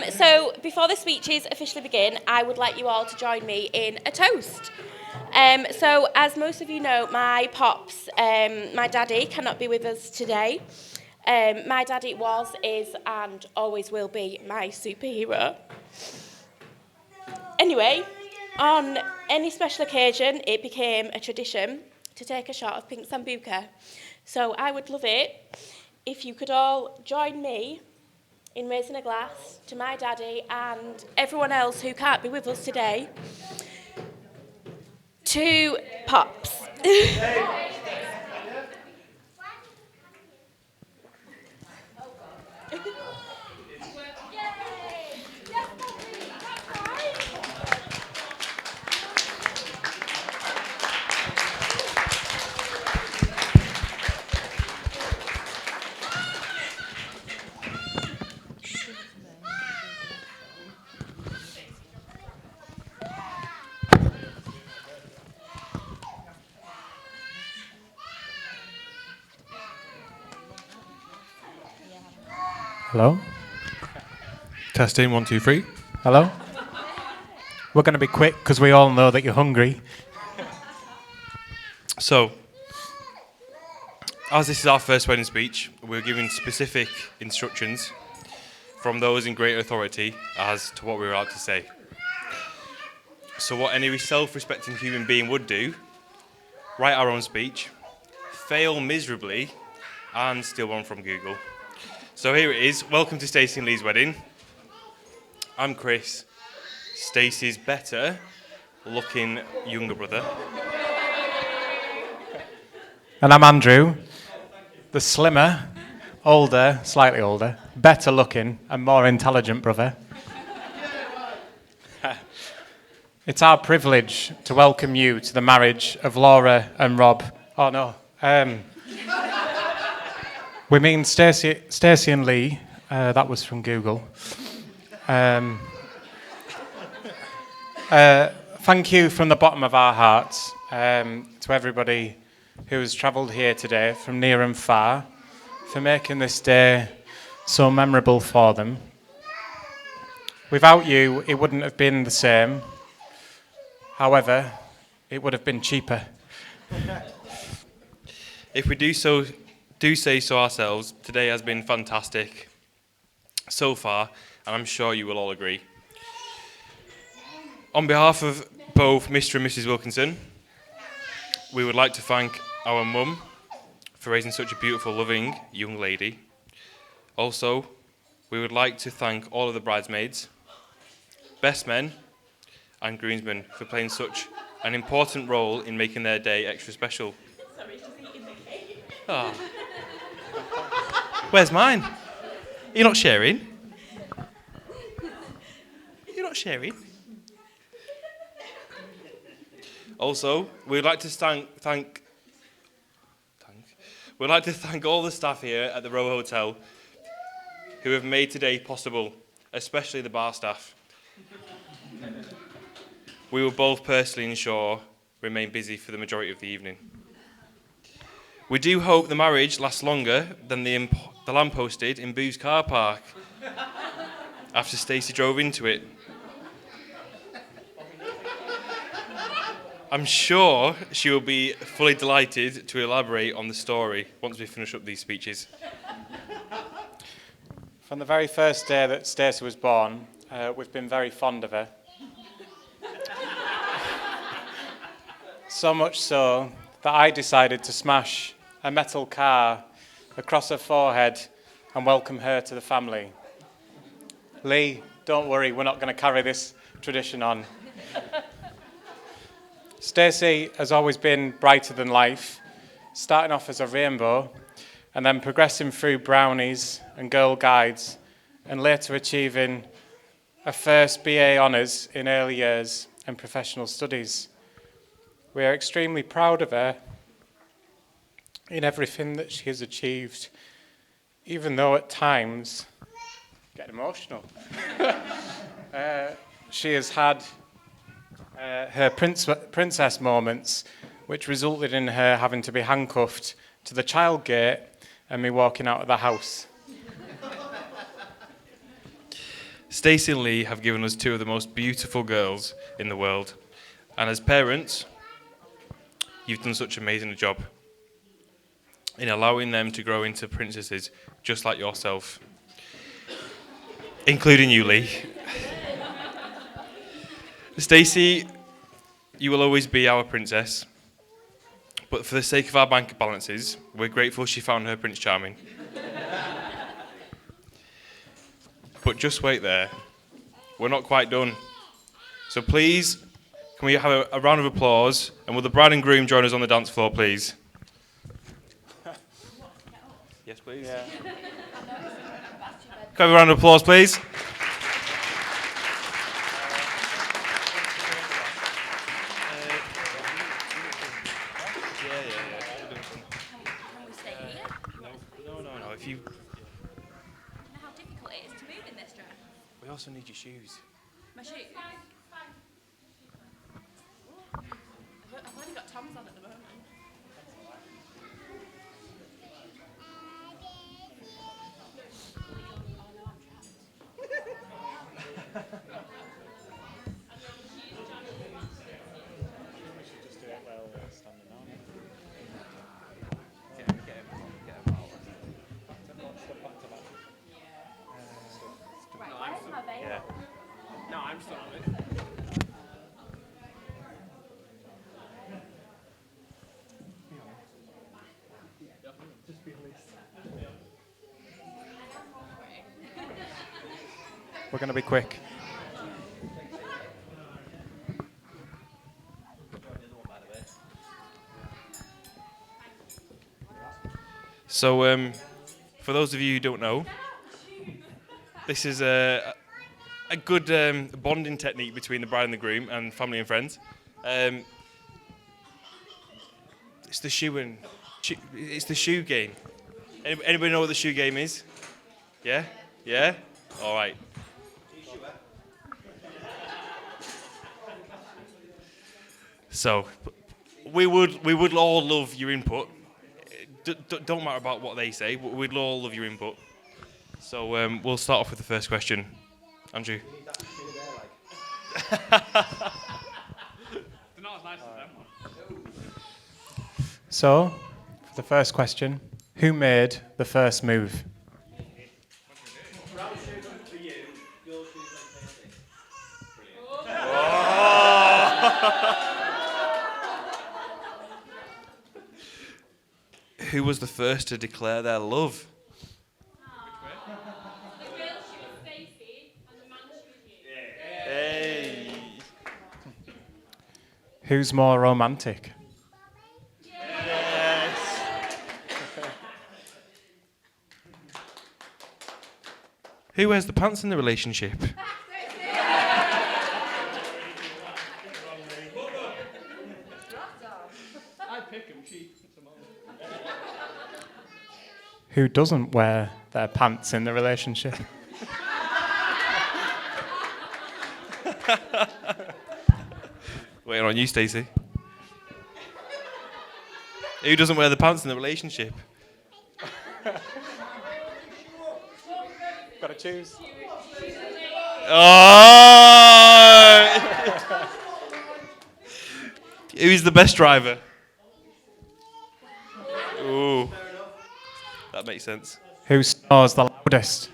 So before the speeches officially begin, I would like you all to join me in a toast. So as most of you know, my pops, my daddy, cannot be with us today. My daddy was, is, and always will be my superhero. Anyway, on any special occasion, it became a tradition to take a shot of pink sambuca. So I would love it if you could all join me in raising a glass to my daddy and everyone else who can't be with us today. To Pops. Hello? Testing, 1, 2, 3. Hello? We're going to be quick because we all know that you're hungry. So, as this is our first wedding speech, we're given specific instructions from those in greater authority as to what we're allowed to say. So what any self-respecting human being would do, write our own speech, fail miserably, and steal one from Google. So here it is. Welcome to Stacy Lee's wedding. I'm Chris, Stacy's better looking younger brother. And I'm Andrew, the slimmer, older, slightly older, better looking and more intelligent brother. It's our privilege to welcome you to the marriage of Laura and Rob. Oh no. We mean Stacy and Lee. That was from Google. Thank you from the bottom of our hearts to everybody who has travelled here today from near and far for making this day so memorable for them. Without you, it wouldn't have been the same. However, it would have been cheaper. If we do say so ourselves, today has been fantastic so far, and I'm sure you will all agree. On behalf of both Mr. and Mrs. Wilkinson, we would like to thank our mum for raising such a beautiful, loving young lady. Also, we would like to thank all of the bridesmaids, best men, and groomsmen for playing such an important role in making their day extra special. Sorry, she's eating the cake. Oh. Where's mine? You're not sharing? You're not sharing? Also, we'd like to thank all the staff here at the Row Hotel who have made today possible, especially the bar staff. We will both personally ensure remain busy for the majority of the evening. We do hope the marriage lasts longer than the lamppost did in Boo's car park after Stacey drove into it. I'm sure she will be fully delighted to elaborate on the story once we finish up these speeches. From the very first day that Stacey was born, we've been very fond of her. So much so that I decided to smash a metal car across her forehead and welcome her to the family. Lee, don't worry, we're not going to carry this tradition on. Stacy has always been brighter than life, starting off as a rainbow and then progressing through brownies and girl guides and later achieving a first BA honours in early years and professional studies. We are extremely proud of her in everything that she has achieved, even though at times, get emotional, she has had her princess moments, which resulted in her having to be handcuffed to the child gate and me walking out of the house. Stacy and Lee have given us two of the most beautiful girls in the world. And as parents, you've done such an amazing job in allowing them to grow into princesses just like yourself, including you, Lee. Stacy, you will always be our princess, but for the sake of our bank balances, we're grateful she found her Prince Charming. But just wait there. We're not quite done. So please, can we have a round of applause, and will the bride and groom join us on the dance floor, please? Yes, please. Yeah. Can we have a round of applause, please? No. If you. You know how difficult it is to move in this dress? We also need your shoes. My shoes? I've only got Tom's on at the moment. Yeah. No, I'm still on it. We're going to be quick. So, for those of you who don't know, this is a good bonding technique between the bride and the groom and family and friends. It's the it's the shoe game. Anybody know what the shoe game is? Yeah? Yeah? All right. So, we would all love your input. Don't matter about what they say, but we'd all love your input. So we'll start off with the first question. Andrew. They're not as nice as them. So, for the first question, who made the first move? Who was the first to declare their love? The girl, she was Stacy, and the man, she was you. Hey. Who's more romantic? Who wears the pants in the relationship? Who doesn't wear their pants in the relationship? Waiting on you, Stacey. Who doesn't wear the pants in the relationship? Gotta choose. Oh! Who's the best driver? Ooh. That makes sense. Who snores the loudest?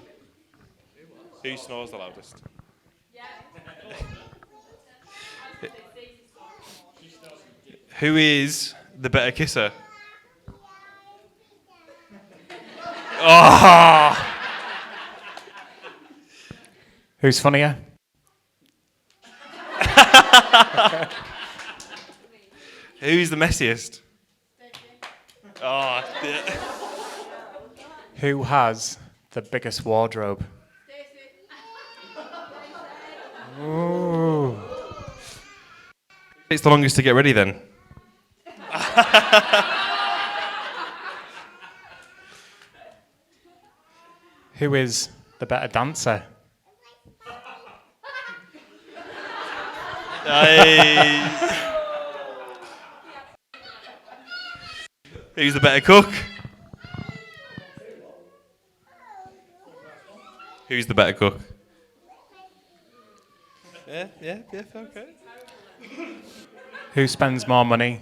Who snores the loudest? Who is the better kisser? Oh! Who's funnier? Who's the messiest? Oh, dear. Who has the biggest wardrobe? Ooh. It's the longest to get ready then. Who is the better dancer? Nice. Who's the better cook? Who's the better cook? Yeah, okay. Who spends more money?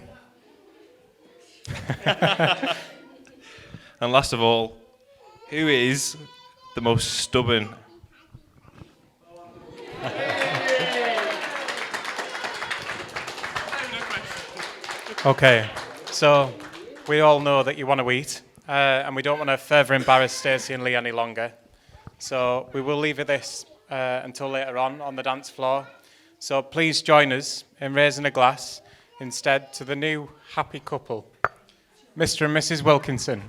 And last of all, who is the most stubborn? Okay, so we all know that you want to eat, and we don't want to further embarrass Stacy and Lee any longer. So we will leave it this until later on the dance floor. So please join us in raising a glass instead to the new happy couple, Mr. and Mrs. Wilkinson.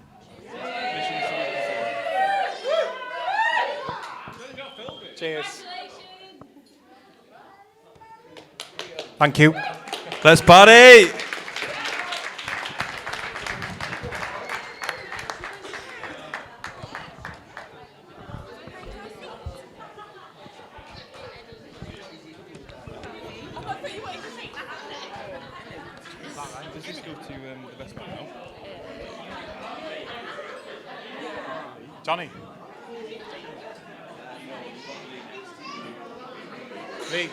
Cheers. Thank you. Let's party! Does this go to the best man now? Johnny. Lee.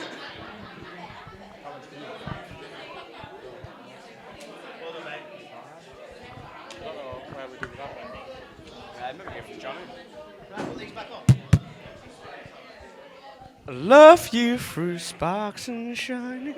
I love you through sparks and shining.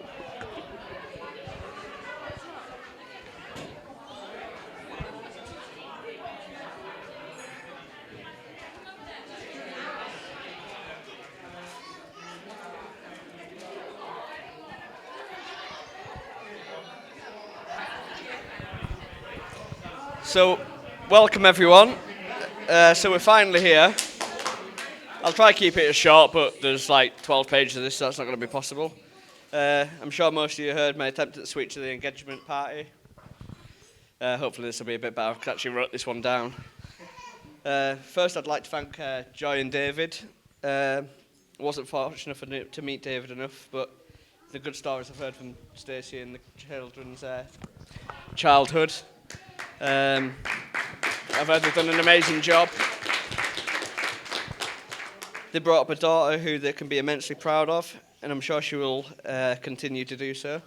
So, welcome everyone. So we're finally here. I'll try to keep it as short, but there's like 12 pages of this, so that's not going to be possible. I'm sure most of you heard my attempt at the switch to the engagement party. Hopefully this will be a bit better. I actually wrote this one down. First, I'd like to thank Joy and David. I wasn't fortunate to meet David enough, but the good stories I've heard from Stacey and the children's childhood. I've heard they've done an amazing job. They brought up a daughter who they can be immensely proud of, and I'm sure she will continue to do so.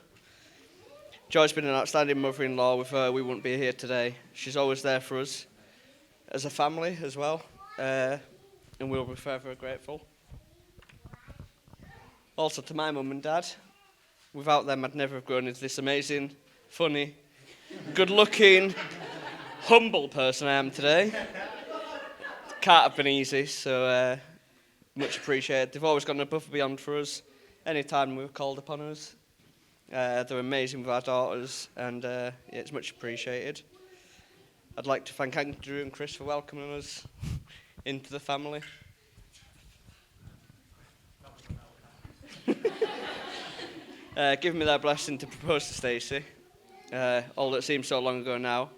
Joy's been an outstanding mother-in-law. With her, we wouldn't be here today. She's always there for us as a family as well, and we'll be forever grateful. Also to my mum and dad. Without them, I'd never have grown into this amazing, funny, good-looking, humble person I am today. Can't have been easy, so much appreciated. They've always gone above and beyond for us anytime we've called upon us. They're amazing with our daughters, and yeah, it's much appreciated. I'd like to thank Andrew and Chris for welcoming us into the family. Giving me their blessing to propose to Stacey, all that seems so long ago now.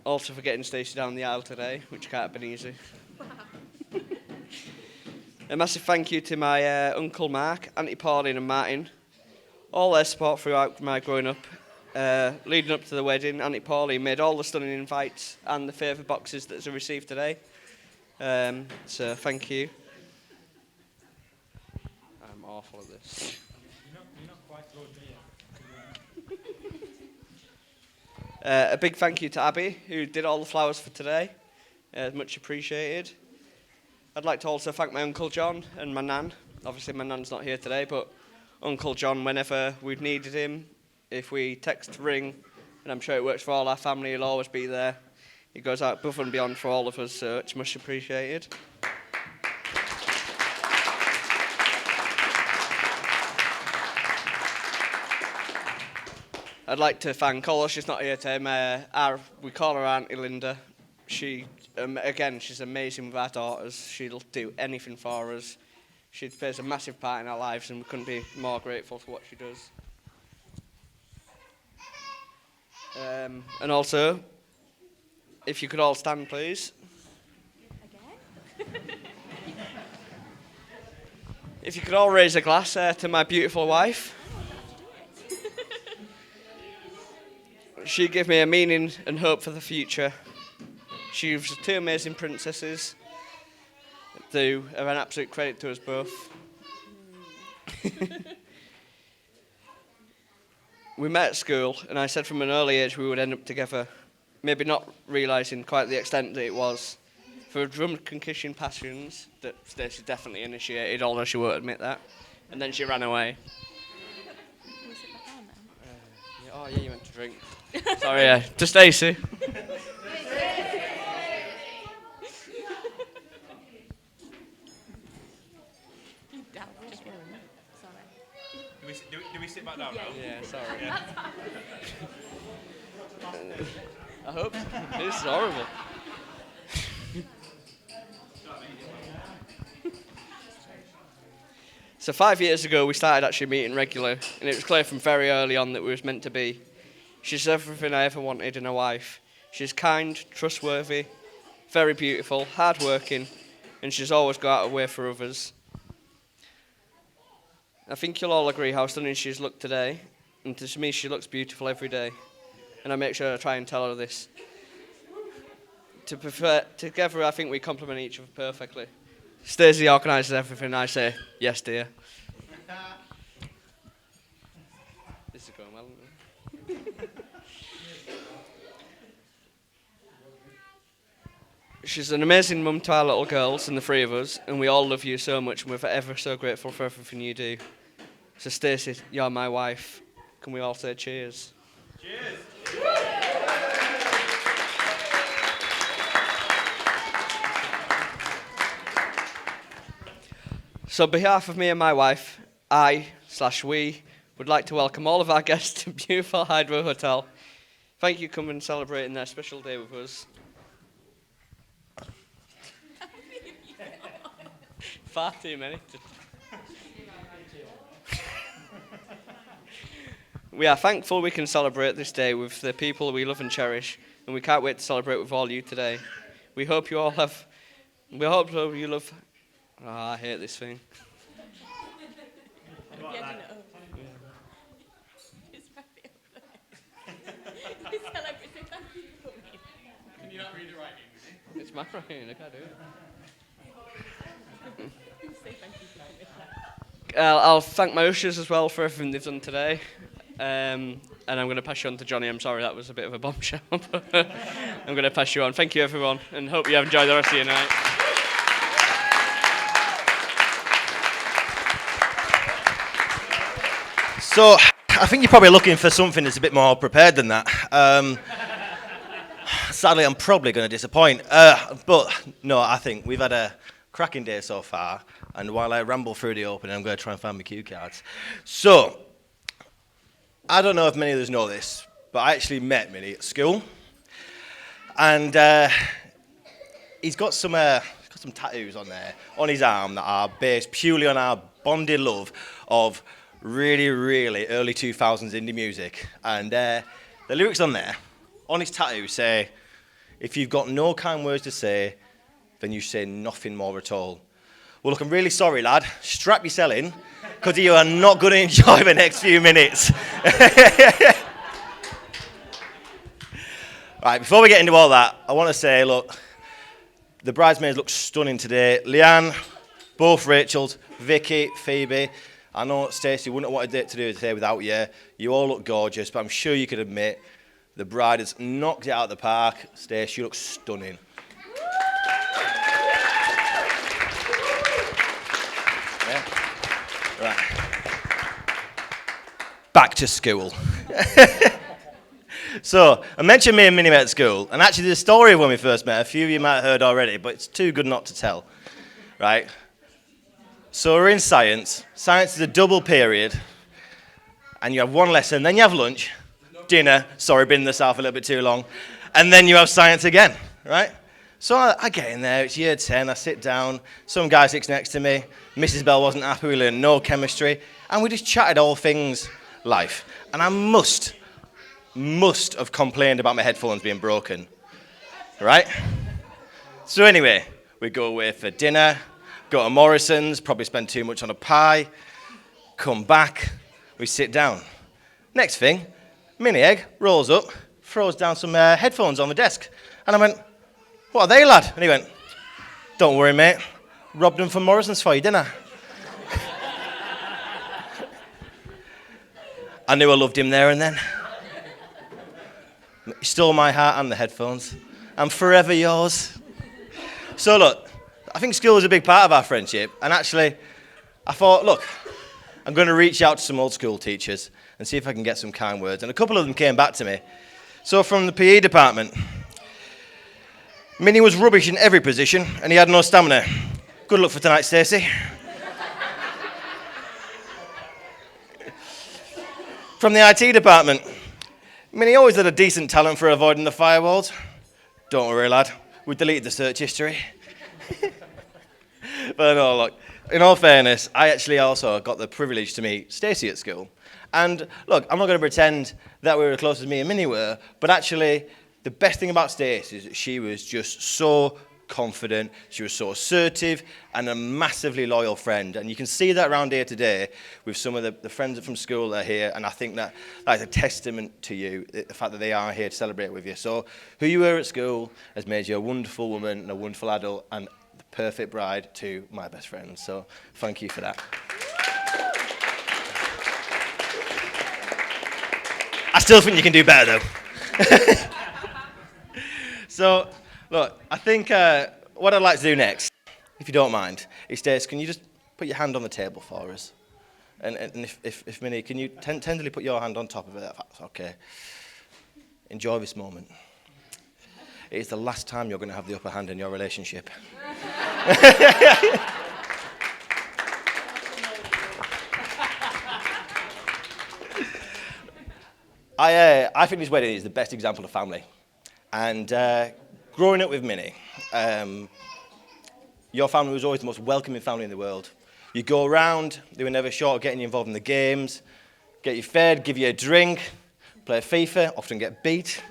Also for getting Stacey down the aisle today, which can't have been easy. A massive thank you to my Uncle Mark, Auntie Pauline and Martin. All their support throughout my growing up. Leading up to the wedding, Auntie Pauline made all the stunning invites and the favour boxes that I received today. So thank you. I'm awful at this. You're not quite good, A big thank you to Abby, who did all the flowers for today. Much appreciated. I'd like to also thank my Uncle John and my Nan. Obviously my Nan's not here today, but Uncle John, whenever we've needed him, if we text, ring, and I'm sure it works for all our family, he'll always be there. He goes out above and beyond for all of us, so it's much appreciated. I'd like to thank, although she's not here today, we call her Auntie Linda. She, again, she's amazing with our daughters. She'll do anything for us. She plays a massive part in our lives, and we couldn't be more grateful for what she does. And also, if you could all stand, please. Again? If you could all raise a glass to my beautiful wife. She gave me a meaning and hope for the future. She was two amazing princesses who are an absolute credit to us both. We met at school, and I said from an early age we would end up together, maybe not realising quite the extent that it was. For drum concussion passions that Stacey definitely initiated, although she won't admit that, and then she ran away. Oh yeah, you meant to drink. Sorry, yeah. To Stacey. Do we sit back down now? Yeah, sorry. Yeah. I hope. This is horrible. So 5 years ago, we started actually meeting regularly, and it was clear from very early on that we was meant to be. She's everything I ever wanted in a wife. She's kind, trustworthy, very beautiful, hard-working, and she's always got out of the way for others. I think you'll all agree how stunning she's looked today, and to me she looks beautiful every day, and I make sure I try and tell her this. Together I think we complement each other perfectly. Stacey organises everything, I say, yes dear. This is going well, isn't it? She's an amazing mum to our little girls and the three of us, and we all love you so much, and we're ever so grateful for everything you do. So Stacey, you're my wife. Can we all say cheers? Cheers! So on behalf of me and my wife, we would like to welcome all of our guests to beautiful Hydro Hotel. Thank you for coming and celebrating their special day with us. Far too many. We are thankful we can celebrate this day with the people we love and cherish, and we can't wait to celebrate with all you today. We hope you love. Oh, I hate this thing. Can you not read it right? It's my writing, I can't do it. I'll thank my ushers as well for everything they've done today. And I'm going to pass you on to Johnny. I'm sorry that was a bit of a bombshell, but I'm going to pass you on. Thank you, everyone, and hope you have enjoyed the rest of your night. So, I think you're probably looking for something that's a bit more prepared than that. Sadly, I'm probably going to disappoint. But, no, I think we've had a cracking day so far. And while I ramble through the opening, I'm going to try and find my cue cards. So, I don't know if many of us know this, but I actually met Minnie at school. And he's got some tattoos on there, on his arm, that are based purely on our bonded love of really, really early 2000s indie music. And the lyrics on there, on his tattoo, say, if you've got no kind words to say, then you say nothing more at all. Well, look, I'm really sorry, lad. Strap yourself in, because you are not going to enjoy the next few minutes. Right, before we get into all that, I want to say, look, the bridesmaids look stunning today. Leanne, both Rachels, Vicky, Phoebe. I know Stacey wouldn't have wanted to do it today without you. You all look gorgeous, but I'm sure you could admit the bride has knocked it out of the park. Stacey, you look stunning. Yeah. Right. Back to school. So, I mentioned me and Minnie met at school, and actually the story of when we first met, a few of you might have heard already, but it's too good not to tell, right? So we're in science. Science is a double period, and you have one lesson, then you have lunch, dinner, sorry, been in the south a little bit too long, and then you have science again, right? So I get in there, it's year 10, I sit down, some guy sits next to me, Mrs. Bell wasn't happy, we learned no chemistry, and we just chatted all things life. And I must have complained about my headphones being broken, right? So anyway, we go away for dinner, go to Morrison's, probably spend too much on a pie, come back, we sit down. Next thing, Mini Egg rolls up, throws down some headphones on the desk. And I went, what are they, lad? And he went, don't worry, mate, robbed them from Morrison's for you, didn't I? I knew I loved him there and then. He stole my heart and the headphones. I'm forever yours. So look, I think school is a big part of our friendship. And actually, I thought, look, I'm going to reach out to some old school teachers and see if I can get some kind words. And a couple of them came back to me. So from the PE department, Minnie was rubbish in every position and he had no stamina. Good luck for tonight, Stacy. From the IT department, Minnie always had a decent talent for avoiding the firewalls. Don't worry, lad, we deleted the search history. But no, look, in all fairness, I actually also got the privilege to meet Stacy at school. And look, I'm not going to pretend that we were as close as me and Minnie were, but actually, the best thing about Stacy is that she was just so confident, she was so assertive, and a massively loyal friend. And you can see that around here today with some of the friends from school that are here, and I think that is a testament to you, the fact that they are here to celebrate with you. So who you were at school has made you a wonderful woman and a wonderful adult and the perfect bride to my best friend. So thank you for that. I still think you can do better, though. So, look, I think what I'd like to do next, if you don't mind, is, Stace, can you just put your hand on the table for us? And if Minnie, can you tenderly put your hand on top of it, if that's okay? Enjoy this moment. It is the last time you're going to have the upper hand in your relationship. I think this wedding is the best example of family. And growing up with Minnie, your family was always the most welcoming family in the world. You go around, they were never short of getting you involved in the games, get you fed, give you a drink, play FIFA, often get beat.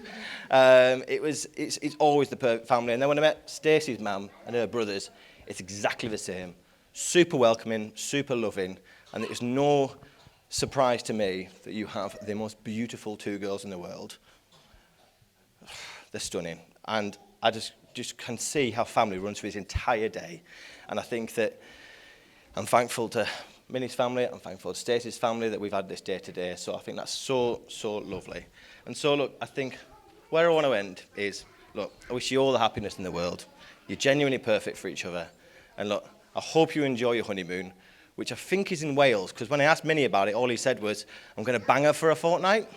It's always the perfect family. And then when I met Stacey's mum and her brothers, it's exactly the same. Super welcoming, super loving, and it is no surprise to me that you have the most beautiful two girls in the world. They're stunning. And I just can see how family runs through this entire day. And I think that I'm thankful to Minnie's family, I'm thankful to Stacey's family that we've had this day today. So I think that's so lovely. And so, look, I think where I want to end is, look, I wish you all the happiness in the world. You're genuinely perfect for each other. And look, I hope you enjoy your honeymoon, which I think is in Wales, because when I asked Minnie about it, all he said was, I'm going to bang her for a fortnight.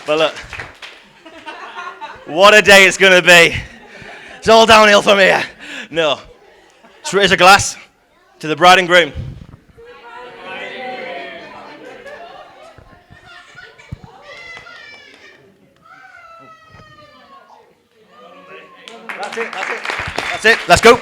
But look, what a day it's going to be. It's all downhill from here. No. Let's raise a glass to the bride and groom. That's it. Let's go.